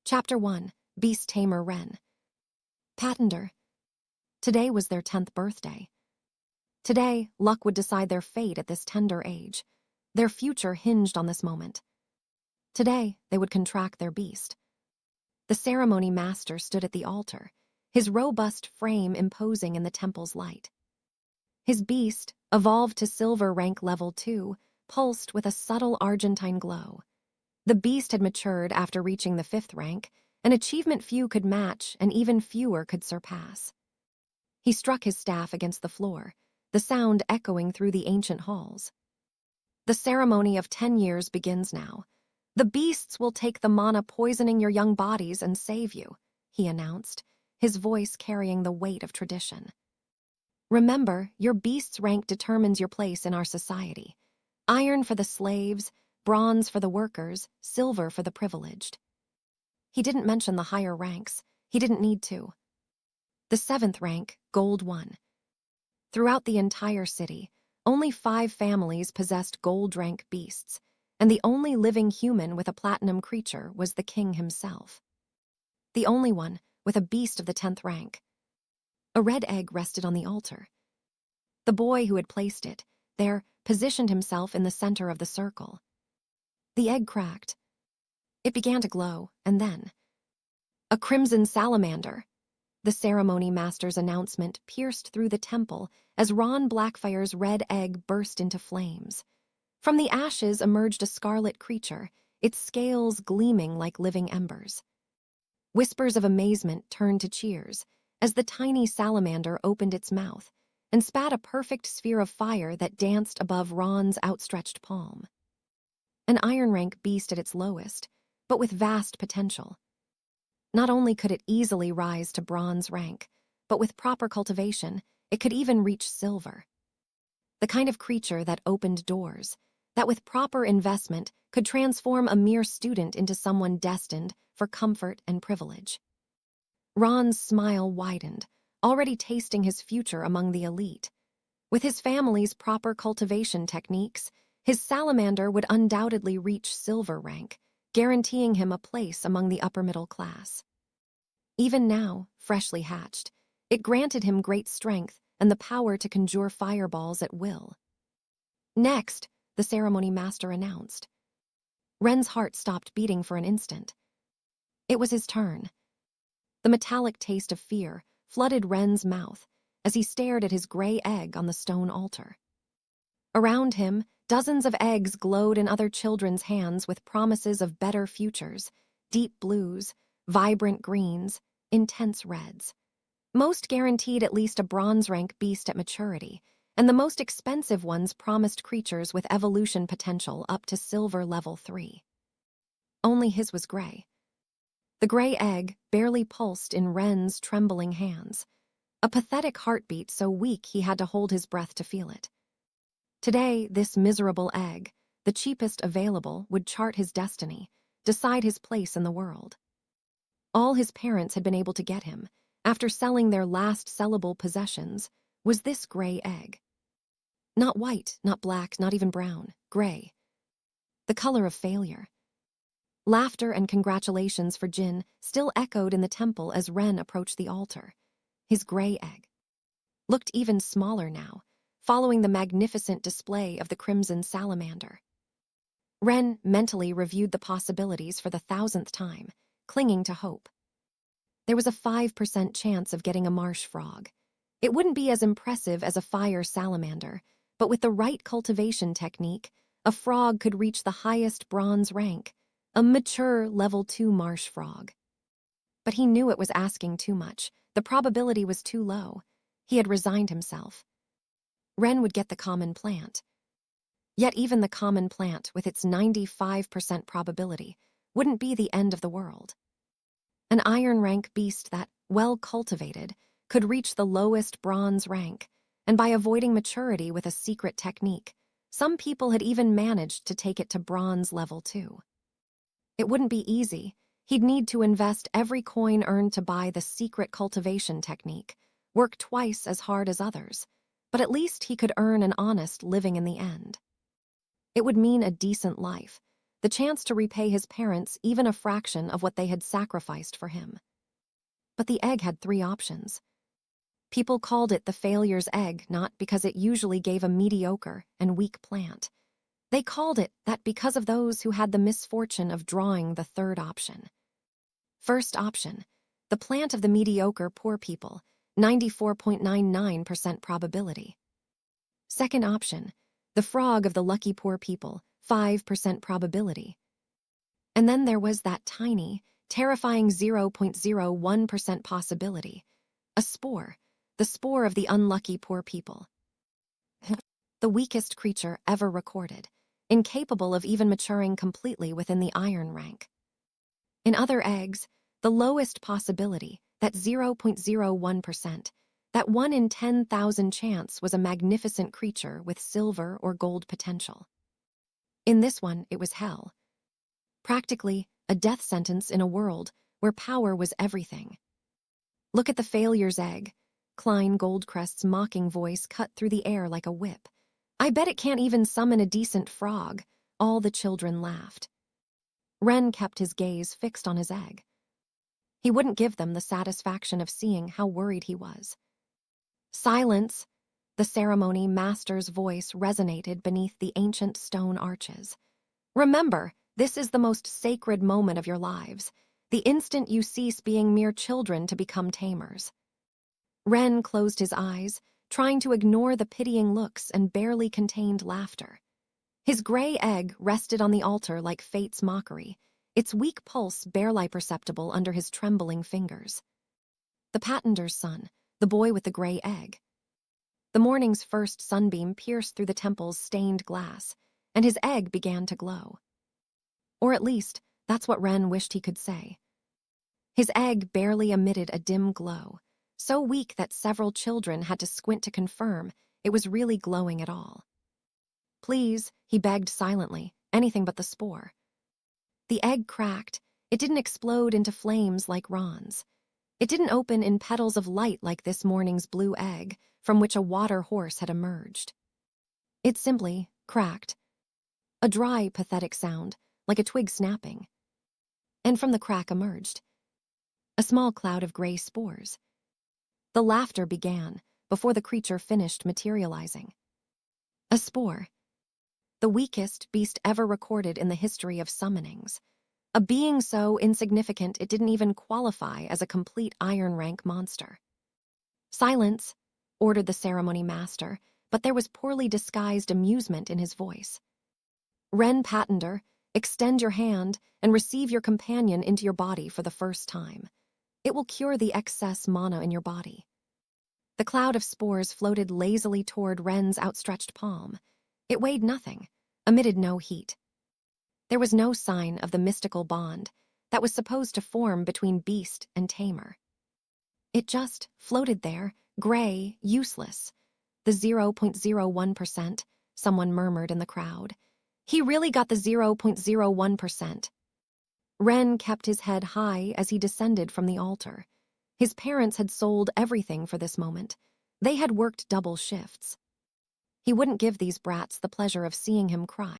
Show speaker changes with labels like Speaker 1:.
Speaker 1: Chapter 1. Beast Tamer Ren. Patender. Today was their 10th birthday. Today, luck would decide their fate at this tender age. Their future hinged on this moment. Today, they would contract their beast. The ceremony master stood at the altar, his robust frame imposing in the temple's light. His beast, evolved to silver rank level 2, pulsed with a subtle argentine glow. The beast had matured after reaching the 5th rank, an achievement few could match and even fewer could surpass. He struck his staff against the floor, the sound echoing through the ancient halls. The ceremony of 10 years begins now. The beasts will take the mana poisoning your young bodies and save you, he announced, his voice carrying the weight of tradition. Remember, your beast's rank determines your place in our society. Iron for the slaves, bronze for the workers, silver for the privileged. He didn't mention the higher ranks. He didn't need to. The 7th rank, gold 1. Throughout the entire city, only 5 families possessed gold rank beasts, and the only living human with a platinum creature was the king himself. The only one with a beast of the 10th rank. A red egg rested on the altar. The boy who had placed it there positioned himself in the center of the circle. The egg cracked. It began to glow, and then... A crimson salamander! The ceremony master's announcement pierced through the temple as Ron Blackfire's red egg burst into flames. From the ashes emerged a scarlet creature, its scales gleaming like living embers. Whispers of amazement turned to cheers as the tiny salamander opened its mouth and spat a perfect sphere of fire that danced above Ron's outstretched palm. An iron rank beast at its lowest, but with vast potential. Not only could it easily rise to bronze rank, but with proper cultivation, it could even reach silver. The kind of creature that opened doors, that with proper investment could transform a mere student into someone destined for comfort and privilege. Ron's smile widened, already tasting his future among the elite. With his family's proper cultivation techniques, his salamander would undoubtedly reach silver rank, guaranteeing him a place among the upper middle class. Even now, freshly hatched, it granted him great strength and the power to conjure fireballs at will. Next, the ceremony master announced. Ren's heart stopped beating for an instant. It was his turn. The metallic taste of fear flooded Ren's mouth as he stared at his gray egg on the stone altar. Around him, dozens of eggs glowed in other children's hands with promises of better futures, deep blues, vibrant greens, intense reds. Most guaranteed at least a bronze rank beast at maturity, and the most expensive ones promised creatures with evolution potential up to silver level 3. Only his was gray. The gray egg barely pulsed in Ren's trembling hands, a pathetic heartbeat so weak he had to hold his breath to feel it. Today, this miserable egg, the cheapest available, would chart his destiny, decide his place in the world. All his parents had been able to get him, after selling their last sellable possessions, was this gray egg. Not white, not black, not even brown, gray. The color of failure. Laughter and congratulations for Jin still echoed in the temple as Ren approached the altar. His gray egg looked even smaller now, following the magnificent display of the crimson salamander. Ren mentally reviewed the possibilities for the 1000th time, clinging to hope. There was a 5% chance of getting a marsh frog. It wouldn't be as impressive as a fire salamander, but with the right cultivation technique, a frog could reach the highest bronze rank, a mature level 2 marsh frog. But he knew it was asking too much. The probability was too low. He had resigned himself. Ren would get the common plant. Yet even the common plant, with its 95% probability, wouldn't be the end of the world. An iron rank beast that, well cultivated, could reach the lowest bronze rank, and by avoiding maturity with a secret technique, some people had even managed to take it to bronze level 2. It wouldn't be easy. He'd need to invest every coin earned to buy the secret cultivation technique, work twice as hard as others, but at least he could earn an honest living in the end. It would mean a decent life, the chance to repay his parents even a fraction of what they had sacrificed for him. But the egg had 3 options. People called it the failure's egg not because it usually gave a mediocre and weak plant. They called it that because of those who had the misfortune of drawing the 3rd option. First option, the plant of the mediocre poor people, 94.99% probability. Second option, the frog of the lucky poor people, 5% probability. And then there was that tiny, terrifying 0.01% possibility, a spore, the spore of the unlucky poor people. The weakest creature ever recorded, incapable of even maturing completely within the iron rank. In other eggs, the lowest possibility, that 0.01%, that 1 in 10,000 chance was a magnificent creature with silver or gold potential. In this one, it was hell. Practically a death sentence in a world where power was everything. Look at the failure's egg. Klein Goldcrest's mocking voice cut through the air like a whip. I bet it can't even summon a decent frog. All the children laughed. Wren kept his gaze fixed on his egg. He wouldn't give them the satisfaction of seeing how worried he was. Silence! The ceremony master's voice resonated beneath the ancient stone arches. Remember, this is the most sacred moment of your lives, the instant you cease being mere children to become tamers. Wren closed his eyes, trying to ignore the pitying looks and barely contained laughter. His gray egg rested on the altar like fate's mockery, its weak pulse barely perceptible under his trembling fingers. The patenter's son, the boy with the gray egg. The morning's first sunbeam pierced through the temple's stained glass, and his egg began to glow. Or at least, that's what Wren wished he could say. His egg barely emitted a dim glow, so weak that several children had to squint to confirm it was really glowing at all. Please, he begged silently, anything but the spore. The egg cracked. It didn't explode into flames like Ron's. It didn't open in petals of light like this morning's blue egg, from which a water horse had emerged. It simply cracked. A dry, pathetic sound, like a twig snapping. And from the crack emerged a small cloud of gray spores. The laughter began before the creature finished materializing. A spore. The weakest beast ever recorded in the history of summonings. A being so insignificant it didn't even qualify as a complete iron rank monster. Silence, ordered the ceremony master, but there was poorly disguised amusement in his voice. Wren Patender, extend your hand and receive your companion into your body for the first time. It will cure the excess mana in your body. The cloud of spores floated lazily toward Wren's outstretched palm. It weighed nothing, emitted no heat. There was no sign of the mystical bond that was supposed to form between beast and tamer. It just floated there, gray, useless. The 0.01%, someone murmured in the crowd. He really got the 0.01%. Wren kept his head high as he descended from the altar. His parents had sold everything for this moment. They had worked double shifts. He wouldn't give these brats the pleasure of seeing him cry.